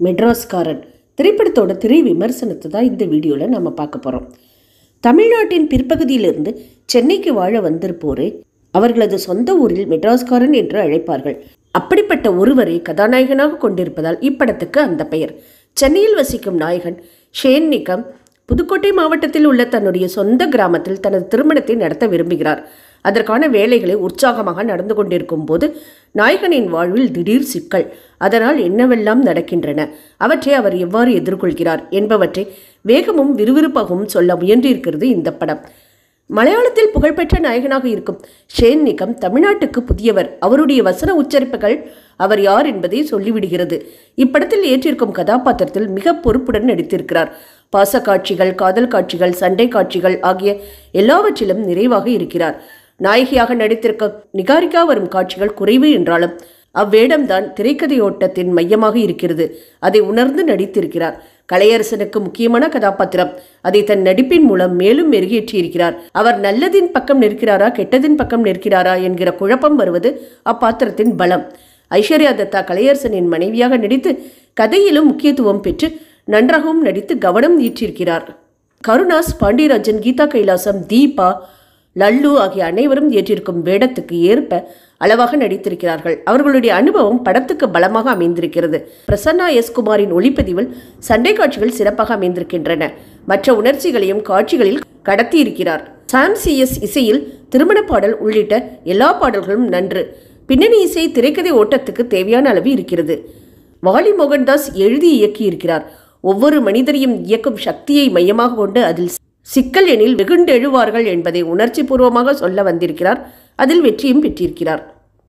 மெட்ராஸ்காரன் திரைப்படத்தோட திரை விமர்சனத்தை தான் இந்த வீடியோவில் நம்ம பார்க்க போகிறோம். தமிழ்நாட்டின் பிற்பகுதியிலிருந்து சென்னைக்கு வாழ வந்திருப்போரே அவர்களது சொந்த ஊரில் மெட்ராஸ்காரன் என்று அழைப்பார்கள். அப்படிப்பட்ட ஒருவரை கதாநாயகனாக கொண்டிருப்பதால் இப்படத்துக்கு அந்த பெயர். சென்னையில் வசிக்கும் நாயகன் ஷேன் நிகம் புதுக்கோட்டை மாவட்டத்தில் உள்ள தன்னுடைய சொந்த கிராமத்தில் தனது திருமணத்தை நடத்த விரும்புகிறார். அதற்கான வேலைகளை உற்சாகமாக நடந்து கொண்டிருக்கும் போது நாயகனின் வாழ்வில் திடீர் சிக்கல். அதனால் என்னவெல்லாம் நடக்கின்றன, அவற்றை அவர் எவ்வாறு எதிர்கொள்கிறார் என்பவற்றை வேகமும் விறுவிறுப்பாகவும் சொல்ல முயன்றிருக்கிறது இந்த படம். மலையாளத்தில் புகழ்பெற்ற நாயகனாக இருக்கும் ஷேன் நிகம் தமிழ்நாட்டுக்கு புதியவர். அவருடைய வசன உச்சரிப்புகள் அவர் யார் என்பதை சொல்லிவிடுகிறது. இப்படத்தில் ஏற்றிருக்கும் கதாபாத்திரத்தில் மிக பொறுப்புடன் நடித்திருக்கிறார். பாச காட்சிகள், காதல் காட்சிகள், சண்டை காட்சிகள் ஆகிய எல்லாவற்றிலும் நிறைவாக இருக்கிறார். நாயகியாக நடித்திருக்க நிகாரிகா வரும் காட்சிகள் குறைவு என்றாலும் அவ்வேடம்தான் திரைக்கதையோட்டத்தின் மையமாக இருக்கிறது. அதை உணர்ந்து நடித்திருக்கிறார். கலையரசனுக்கு முக்கியமான கதாபாத்திரம். அதை தன் நடிப்பின் மூலம் மேலும் மெருகேற்றியிருக்கிறார். அவர் நல்லதின் பக்கம் நிற்கிறாரா கெட்டதின் பக்கம் நிற்கிறாரா என்கிற குழப்பம் வருவது அப்பாத்திரத்தின் பலம். ஐஸ்வர்யா தத்தா கலையரசனின் மனைவியாக நடித்து கதையிலும் முக்கியத்துவம் பெற்று நன்றாகவும் நடித்து கவனம் ஈற்றிருக்கிறார். கருணாஸ், பாண்டியராஜன், கீதா கைலாசம், தீபா, லல்லு ஆகிய அனைவரும் ஏற்றிருக்கும் வேடத்துக்கு ஏற்ப அளவாக நடித்திருக்கிறார்கள். அவர்களுடைய அனுபவம் படத்துக்கு பலமாக அமைந்திருக்கிறது. பிரசன்னா எஸ் குமாரின் ஒளிப்பதிவில் சண்டை காட்சிகள் சிறப்பாக அமைந்திருக்கின்றன. மற்ற உணர்ச்சிகளையும் காட்சிகளில் கடத்தி இருக்கிறார். சாம் CS இசையில் திருமண பாடல் உள்ளிட்ட எல்லா பாடல்களும் நன்று. பின்னணி இசை திரைக்கதை ஓட்டத்துக்கு தேவையான அளவு இருக்கிறது. வாலி மோகன்தாஸ் எழுதி இயக்கியிருக்கிறார். ஒவ்வொரு மனிதரையும் இயக்கும் சக்தியை மையமாக கொண்டு அதில் சிக்கல் எனில் வெகுண்டெழுவார்கள் என்பதை உணர்ச்சி பூர்வமாக சொல்ல வந்திருக்கிறார். அதில் வெற்றியும் பெற்றிருக்கிறார்.